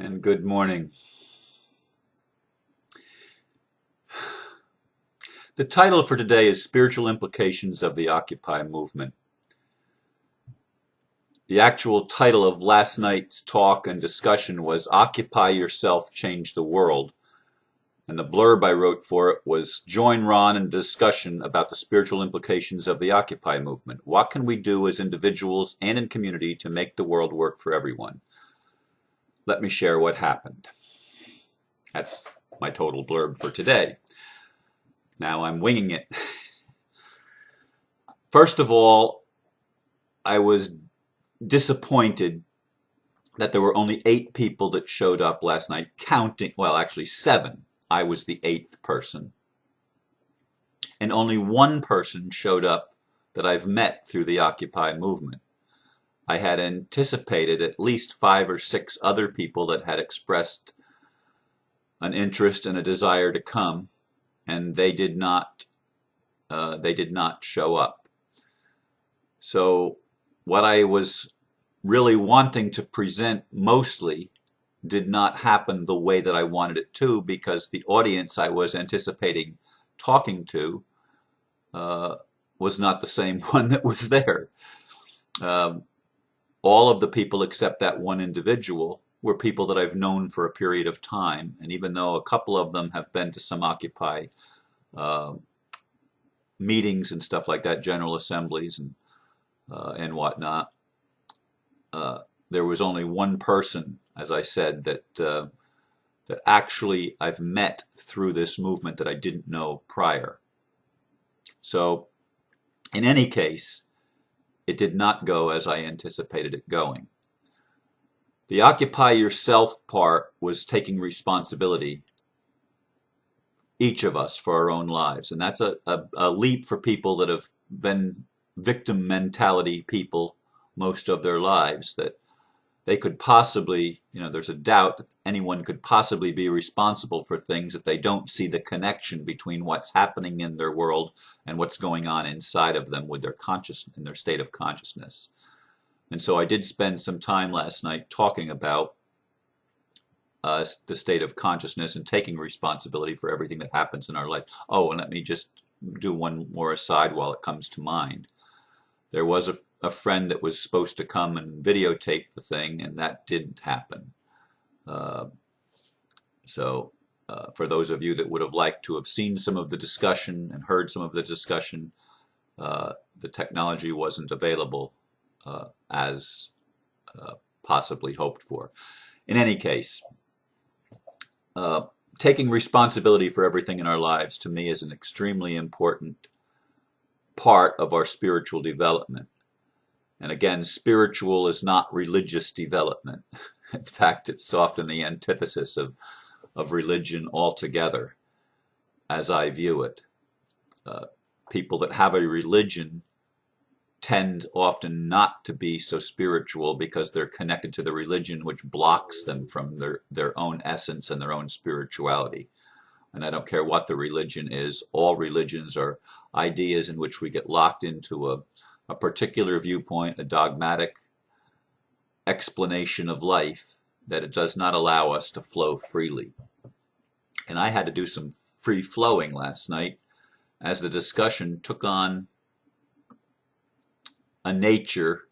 And good morning. The title for today is Spiritual Implications of the Occupy Movement. The actual title of last night's talk and discussion was Occupy Yourself, Change the World. And the blurb I wrote for it was Join Ron in a discussion about the spiritual implications of the Occupy Movement. What can we do as individuals and in community to make the world work for everyone? Let me share what happened. That's my total blurb for today. Now I'm winging it. First of all, I was disappointed that there were only 8 people that showed up last night, counting, well, actually 7. I was the 8th person. And only 1 person showed up that I've met through the Occupy movement. I had anticipated at least 5 or 6 other people that had expressed an interest and a desire to come, and they did not show up. So what I was really wanting to present mostly did not happen the way that I wanted it to, because the audience I was anticipating talking to was not the same one that was there. All of the people except that one individual were people that I've known for a period of time, and even though a couple of them have been to some Occupy meetings and stuff like that, general assemblies and whatnot, there was only 1 person, as I said, that actually I've met through this movement that I didn't know prior. So in any case, it did not go as I anticipated it going. The Occupy Yourself part was taking responsibility, each of us, for our own lives. And that's a leap for people that have been victim mentality people most of their lives, that they could possibly, there's a doubt that anyone could possibly be responsible for things that they don't see the connection between what's happening in their world and what's going on inside of them with their consciousness, in their state of consciousness. And so I did spend some time last night talking about the state of consciousness and taking responsibility for everything that happens in our life. Oh, and let me just do one more aside while it comes to mind. There was a friend that was supposed to come and videotape the thing, and that didn't happen. So for those of you that would have liked to have seen some of the discussion and heard some of the discussion, the technology wasn't available as possibly hoped for. In any case, taking responsibility for everything in our lives, to me, is an extremely important part of our spiritual development. And again, spiritual is not religious development. In fact, it's often the antithesis of religion altogether, as I view it. People that have a religion tend often not to be so spiritual because they're connected to the religion, which blocks them from their own essence and their own spirituality. And I don't care what the religion is. All religions are ideas in which we get locked into a particular viewpoint, a dogmatic explanation of life, that it does not allow us to flow freely. And I had to do some free flowing last night as the discussion took on a nature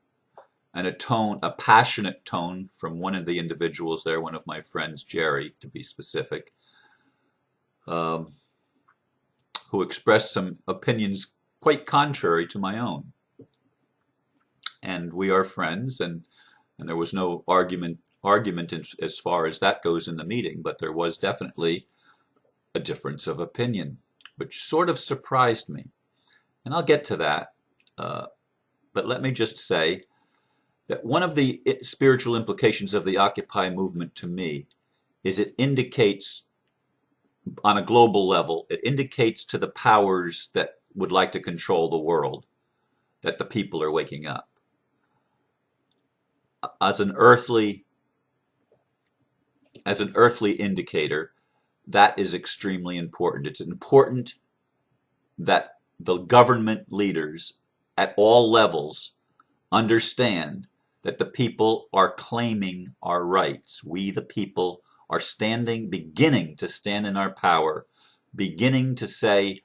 and a tone, a passionate tone from one of the individuals there, one of my friends, Jerry, to be specific, who expressed some opinions quite contrary to my own. And we are friends, and there was no argument as far as that goes in the meeting, but there was definitely a difference of opinion, which sort of surprised me. And I'll get to that, but let me just say that one of the spiritual implications of the Occupy movement to me is it indicates, on a global level, it indicates to the powers that would like to control the world that the people are waking up. As an earthly indicator, that is extremely important. It's important that the government leaders at all levels understand that the people are claiming our rights. We, the people, are beginning to stand in our power, beginning to say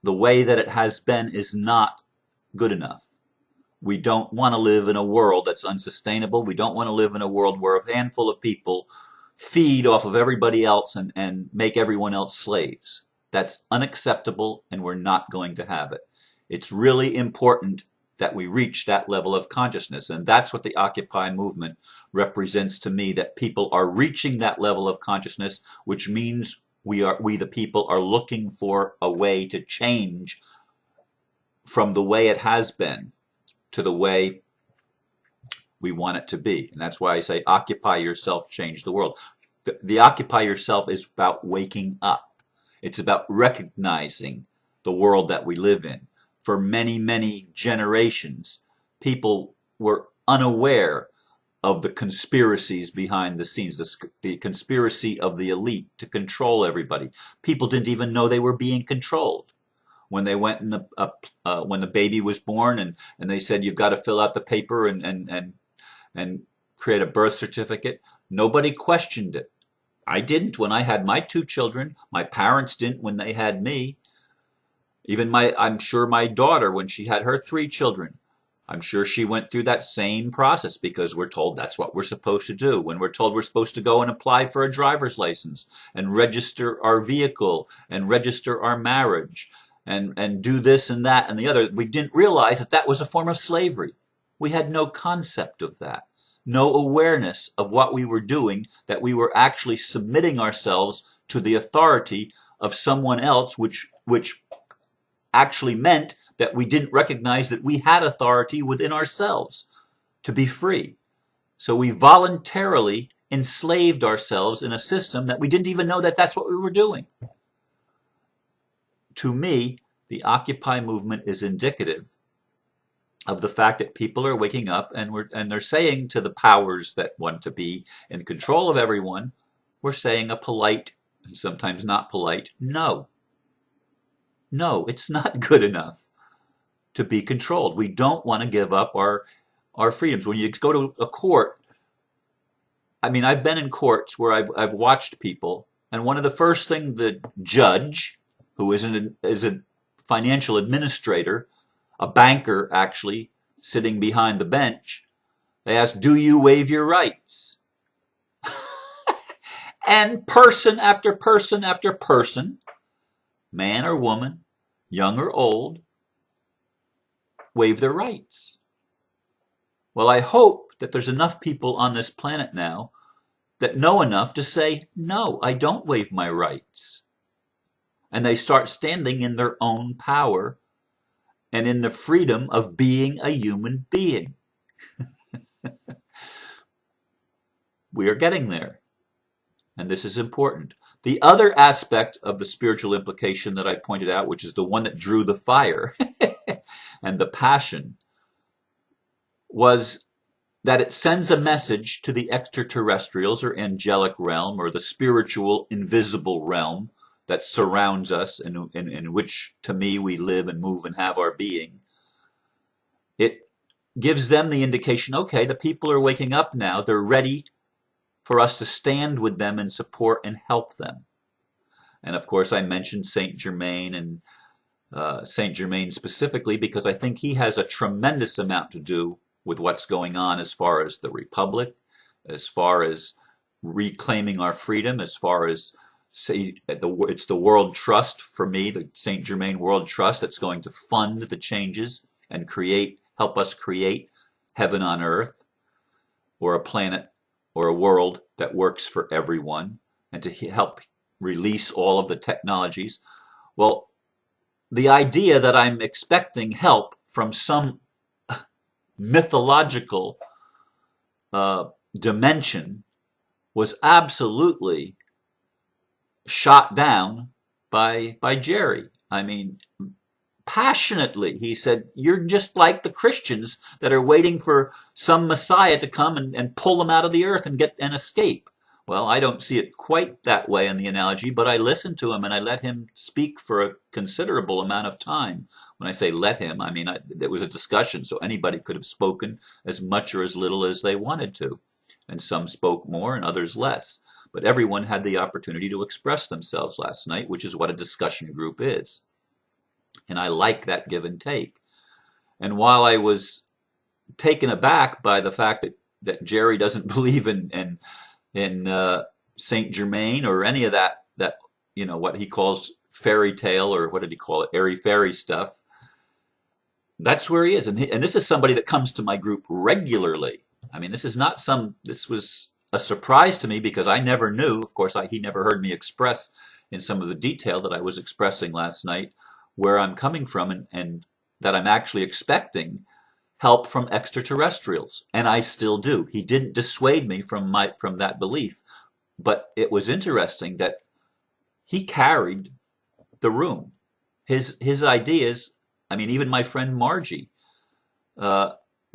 the way that it has been is not good enough. We don't want to live in a world that's unsustainable. We don't want to live in a world where a handful of people feed off of everybody else and make everyone else slaves. That's unacceptable, and we're not going to have it. It's really important that we reach that level of consciousness, and that's what the Occupy movement represents to me, that people are reaching that level of consciousness, which means we the people are looking for a way to change from the way it has been to the way we want it to be. And that's why I say occupy yourself, change the world. The occupy yourself is about waking up. It's about recognizing the world that we live in. For many, many generations, people were unaware of the conspiracies behind the scenes, the conspiracy of the elite to control everybody. People didn't even know they were being controlled. When they went in when the baby was born, and they said you've got to fill out the paper and create a birth certificate, nobody questioned it. I didn't when I had my 2 children. My parents didn't when they had me. Even I'm sure my daughter, when she had her 3 children, I'm sure she went through that same process, because we're told that's what we're supposed to do. When we're told we're supposed to go and apply for a driver's license and register our vehicle and register our marriage and do this and that and the other, we didn't realize that that was a form of slavery. We had no concept of that, no awareness of what we were doing, that we were actually submitting ourselves to the authority of someone else, which actually meant that we didn't recognize that we had authority within ourselves to be free. So we voluntarily enslaved ourselves in a system that we didn't even know that that's what we were doing. To me, the Occupy movement is indicative of the fact that people are waking up, and they're saying to the powers that want to be in control of everyone, we're saying a polite, and sometimes not polite, no. No, it's not good enough to be controlled. We don't want to give up our freedoms. When you go to a court, I mean, I've been in courts where I've watched people, and one of the first things the judge, who is a financial administrator, a banker actually, sitting behind the bench, they ask, do you waive your rights? And person after person after person, man or woman, young or old, waive their rights. Well, I hope that there's enough people on this planet now that know enough to say, no, I don't waive my rights. And they start standing in their own power and in the freedom of being a human being. We are getting there. And this is important. The other aspect of the spiritual implication that I pointed out, which is the one that drew the fire and the passion, was that it sends a message to the extraterrestrials or angelic realm, or the spiritual invisible realm that surrounds us, in which, to me, we live and move and have our being. It gives them the indication, okay, the people are waking up now. They're ready for us to stand with them and support and help them. And of course, I mentioned Saint Germain, and Saint Germain specifically because I think he has a tremendous amount to do with what's going on as far as the Republic, as far as reclaiming our freedom, as far as it's the World Trust for me, the Saint Germain World Trust, that's going to fund the changes and help us create heaven on earth, or a planet or a world that works for everyone, and to help release all of the technologies. Well, the idea that I'm expecting help from some mythological dimension was absolutely shot down by Jerry. I mean, passionately, he said, you're just like the Christians that are waiting for some Messiah to come and pull them out of the earth and escape. Well, I don't see it quite that way in the analogy, but I listened to him and I let him speak for a considerable amount of time. When I say let him, I mean it was a discussion, so anybody could have spoken as much or as little as they wanted to. And some spoke more and others less. But everyone had the opportunity to express themselves last night, which is what a discussion group is. And I like that give and take. And while I was taken aback by the fact that Jerry doesn't believe in Saint Germain or any of that what he calls fairy tale, or what did he call it, airy fairy stuff. That's where he is, and this is somebody that comes to my group regularly. I mean, this was a surprise to me because I never knew. Of course, he never heard me express in some of the detail that I was expressing last night where I'm coming from, and that I'm actually expecting help from extraterrestrials, and I still do. He didn't dissuade me from that belief, but it was interesting that he carried the room. His ideas. I mean, even my friend Margie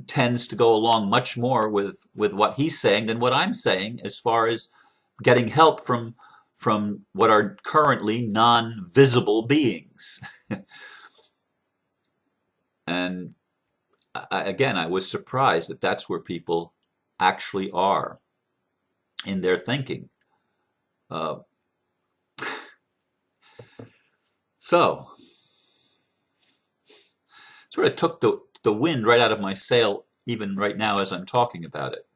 tends to go along much more with what he's saying than what I'm saying, as far as getting help from what are currently non-visible beings. And again, I was surprised that that's where people actually are in their thinking. So, sort of took the wind right out of my sail, even right now as I'm talking about it.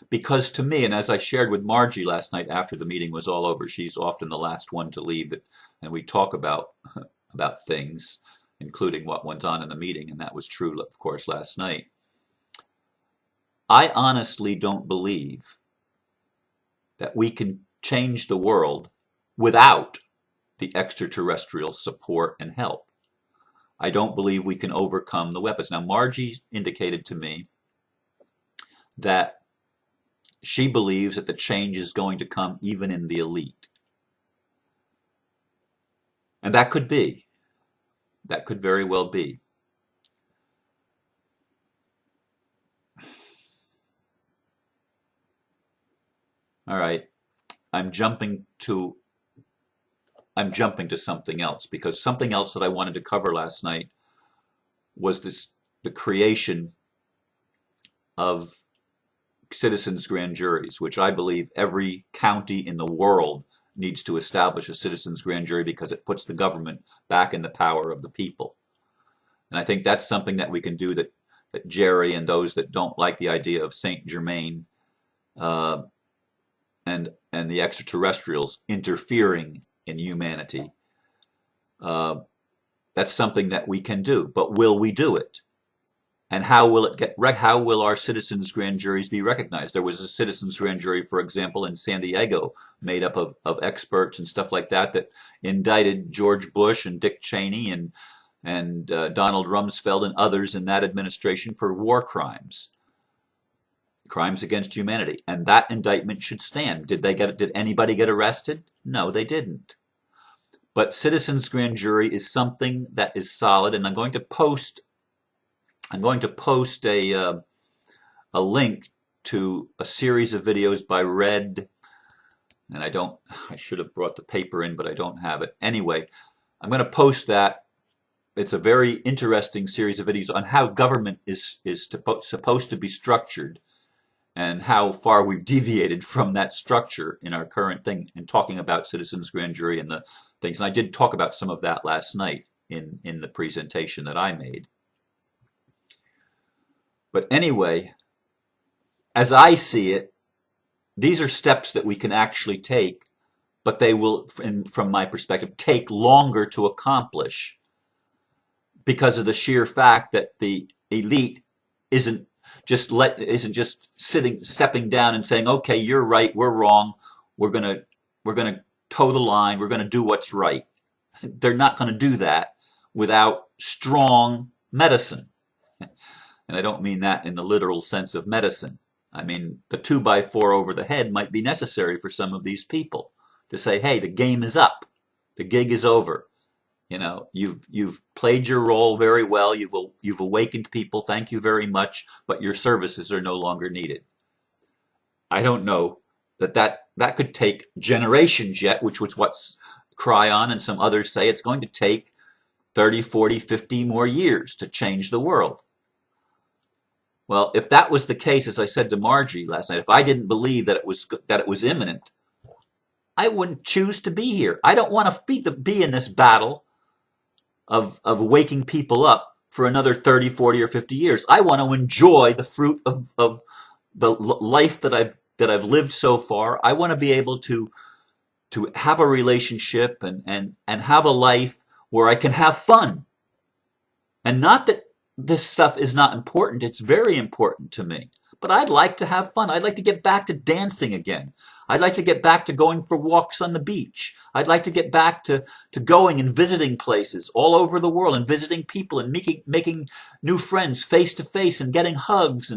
Because to me, and as I shared with Margie last night after the meeting was all over, she's often the last one to leave, and we talk about things, including what went on in the meeting, and that was true, of course, last night. I honestly don't believe that we can change the world without the extraterrestrial support and help. I don't believe we can overcome the weapons. Now, Margie indicated to me that she believes that the change is going to come even in the elite. And that could be. That could very well be. All right. I'm jumping to something else, because something else that I wanted to cover last night was the creation of citizens' grand juries, which I believe every county in the world needs to establish a citizens' grand jury, because it puts the government back in the power of the people. And I think that's something that we can do, that Jerry and those that don't like the idea of Saint Germain and the extraterrestrials interfering in humanity. That's something that we can do, but will we do it? And how will our citizens' grand juries be recognized? There was a citizens' grand jury, for example, in San Diego, made up of experts and stuff like that indicted George Bush and Dick Cheney and Donald Rumsfeld and others in that administration for war crimes against humanity. And that indictment should stand. Did anybody get arrested? No, they didn't. But citizens' grand jury is something that is solid, and I'm going to post a link to a series of videos by Red, and I should have brought the paper in, but I don't have it. Anyway, I'm going to post that. It's a very interesting series of videos on how government is supposed to be structured, and how far we've deviated from that structure in our current thing, and talking about citizens' grand jury and the things. And I did talk about some of that last night in the presentation that I made. But anyway, as I see it, these are steps that we can actually take, but they will, from my perspective, take longer to accomplish, because of the sheer fact that the elite isn't just stepping down and saying, okay, you're right, we're wrong, we're gonna toe the line, we're gonna do what's right. They're not gonna do that without strong medicine. And I don't mean that in the literal sense of medicine. I mean, the 2x4 over the head might be necessary for some of these people to say, hey, the game is up, the gig is over. You know, you've played your role very well. You've awakened people. Thank you very much. But your services are no longer needed. I don't know that could take generations yet, which was what Cryon and some others say. It's going to take 30, 40, 50 more years to change the world. Well, if that was the case, as I said to Margie last night, if I didn't believe that it was imminent, I wouldn't choose to be here. I don't want to be in this battle of waking people up for another 30, 40, or 50 years. I want to enjoy the fruit of the life that I've lived so far. I want to be able to have a relationship and have a life where I can have fun. And not that this stuff is not important. It's very important to me. But I'd like to have fun. I'd like to get back to dancing again. I'd like to get back to going for walks on the beach. I'd like to get back to going and visiting places all over the world and visiting people and making new friends face to face and getting hugs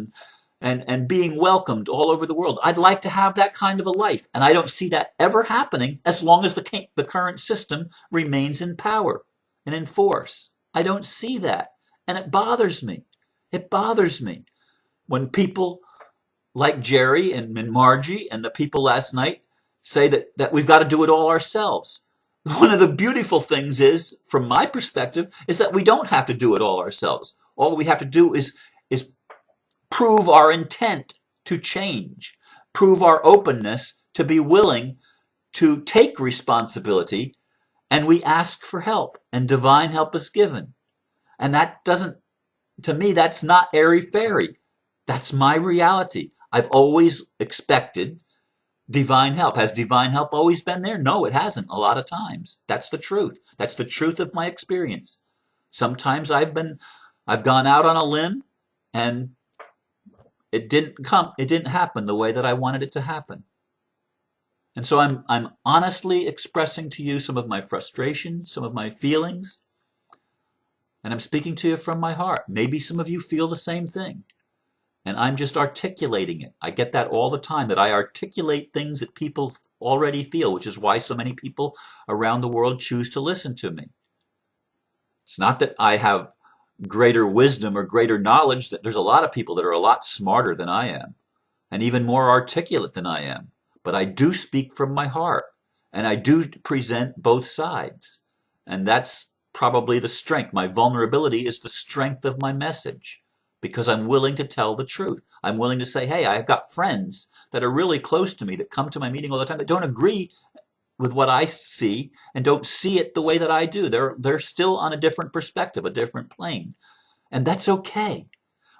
and being welcomed all over the world. I'd like to have that kind of a life. And I don't see that ever happening as long as the current system remains in power and in force. I don't see that. And it bothers me. It bothers me when people like Jerry and Margie and the people last night say that we've got to do it all ourselves. One of the beautiful things is, from my perspective, is that we don't have to do it all ourselves. All we have to do is prove our intent to change, prove our openness to be willing to take responsibility, and we ask for help, and divine help is given. And that doesn't, to me, that's not airy-fairy. That's my reality. I've always expected divine help. Has divine help always been there? No, it hasn't a lot of times. That's the truth. That's the truth of my experience. Sometimes I've gone out on a limb and it didn't happen the way that I wanted it to happen. And so I'm honestly expressing to you some of my frustration, some of my feelings, and I'm speaking to you from my heart. Maybe some of you feel the same thing. And I'm just articulating it. I get that all the time, that I articulate things that people already feel, which is why so many people around the world choose to listen to me. It's not that I have greater wisdom or greater knowledge. That there's a lot of people that are a lot smarter than I am and even more articulate than I am. But I do speak from my heart, and I do present both sides. And that's probably the strength. My vulnerability is the strength of my message, because I'm willing to tell the truth. I'm willing to say, hey, I've got friends that are really close to me that come to my meeting all the time that don't agree with what I see and don't see it the way that I do. They're still on a different perspective, a different plane. And that's okay.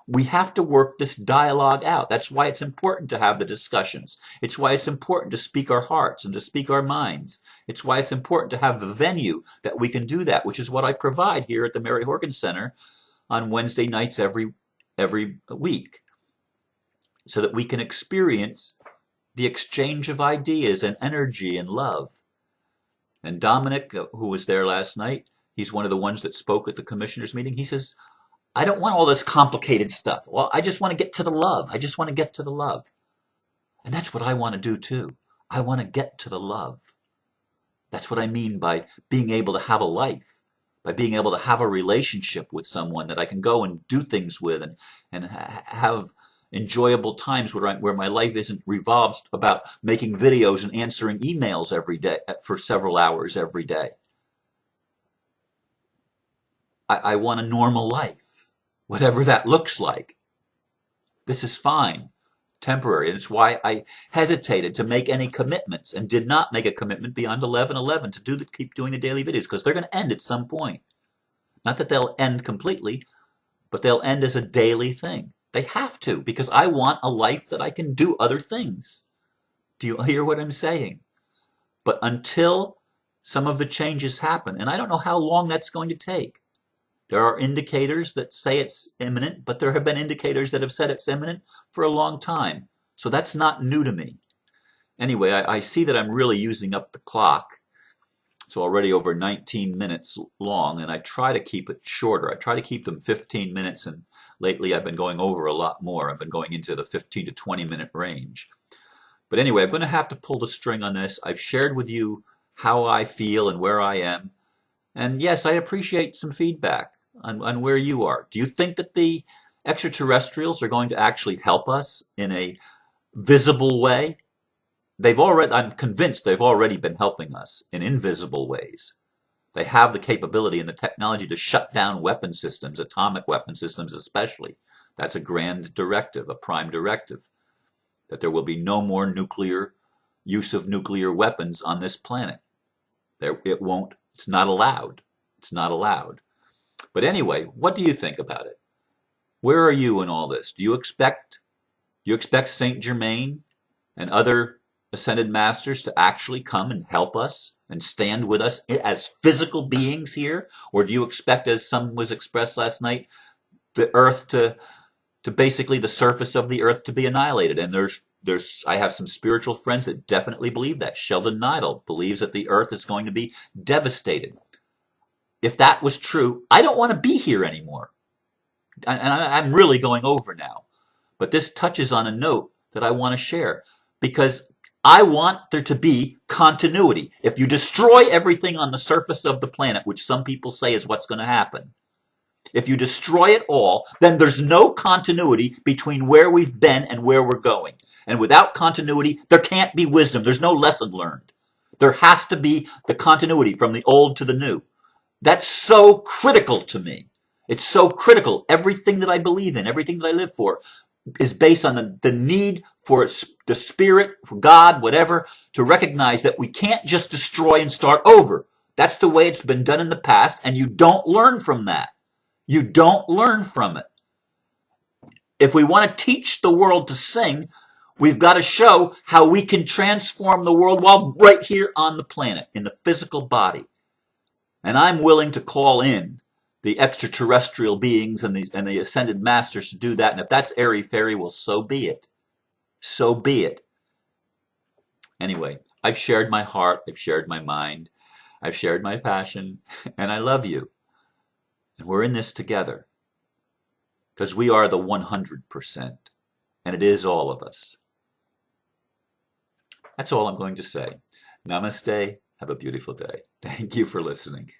We have to work this dialogue out. That's why it's important to have the discussions. It's why it's important to speak our hearts and to speak our minds. It's why it's important to have the venue that we can do that, which is what I provide here at the Mary Horgan Center on Wednesday nights every week, so that we can experience the exchange of ideas and energy and love. And Dominic, who was there last night, he's one of the ones that spoke at the commissioners meeting. He says, I don't want all this complicated stuff. Well, I just want to get to the love. I just want to get to the love. And that's what I want to do too. I want to get to the love. That's what I mean by being able to have a life, by being able to have a relationship with someone that I can go and do things with and have enjoyable times where my life isn't revolved about making videos and answering emails every day for several hours every day. I want a normal life, whatever that looks like. This is fine, temporary. And it's why I hesitated to make any commitments and did not make a commitment beyond 11/11 to keep doing the daily videos, because they're going to end at some point. Not that they'll end completely, but they'll end as a daily thing. They have to, because I want a life that I can do other things. Do you hear what I'm saying? But until some of the changes happen, and I don't know how long that's going to take. There are indicators that say it's imminent, but there have been indicators that have said it's imminent for a long time. So that's not new to me. Anyway, I see that I'm really using up the clock. It's already over 19 minutes long, and I try to keep it shorter. I try to keep them 15 minutes, and lately I've been going over a lot more. I've been going into the 15 to 20 minute range. But anyway, I'm going to have to pull the string on this. I've shared with you how I feel and where I am. And yes, I appreciate some feedback on where you are. Do you think that the extraterrestrials are going to actually help us in a visible way? I'm convinced they've already been helping us in invisible ways. They have the capability and the technology to shut down weapon systems, atomic weapon systems especially. That's a grand directive, a prime directive, that there will be no more nuclear use of nuclear weapons on this planet. It won't, it's not allowed. It's not allowed. But anyway, what do you think about it? Where are you in all this? Do you expect Saint Germain and other ascended masters to actually come and help us and stand with us as physical beings here? Or do you expect, as some was expressed last night, the earth to basically the surface of the earth to be annihilated? And I have some spiritual friends that definitely believe that. Sheldon Neidl believes that the earth is going to be devastated. If that was true, I don't want to be here anymore. And I'm really going over now. But this touches on a note that I want to share, because I want there to be continuity. If you destroy everything on the surface of the planet, which some people say is what's going to happen, if you destroy it all, then there's no continuity between where we've been and where we're going. And without continuity, there can't be wisdom. There's no lesson learned. There has to be the continuity from the old to the new. That's so critical to me. It's so critical. Everything that I believe in, everything that I live for, is based on the need for the Spirit, for God, whatever, to recognize that we can't just destroy and start over. That's the way it's been done in the past, and you don't learn from that. You don't learn from it. If we want to teach the world to sing, we've got to show how we can transform the world while right here on the planet, in the physical body. And I'm willing to call in the extraterrestrial beings and the ascended masters to do that. And if that's airy-fairy, well, so be it. So be it. Anyway, I've shared my heart. I've shared my mind. I've shared my passion. And I love you. And we're in this together. Because we are the 100%. And it is all of us. That's all I'm going to say. Namaste. Have a beautiful day. Thank you for listening.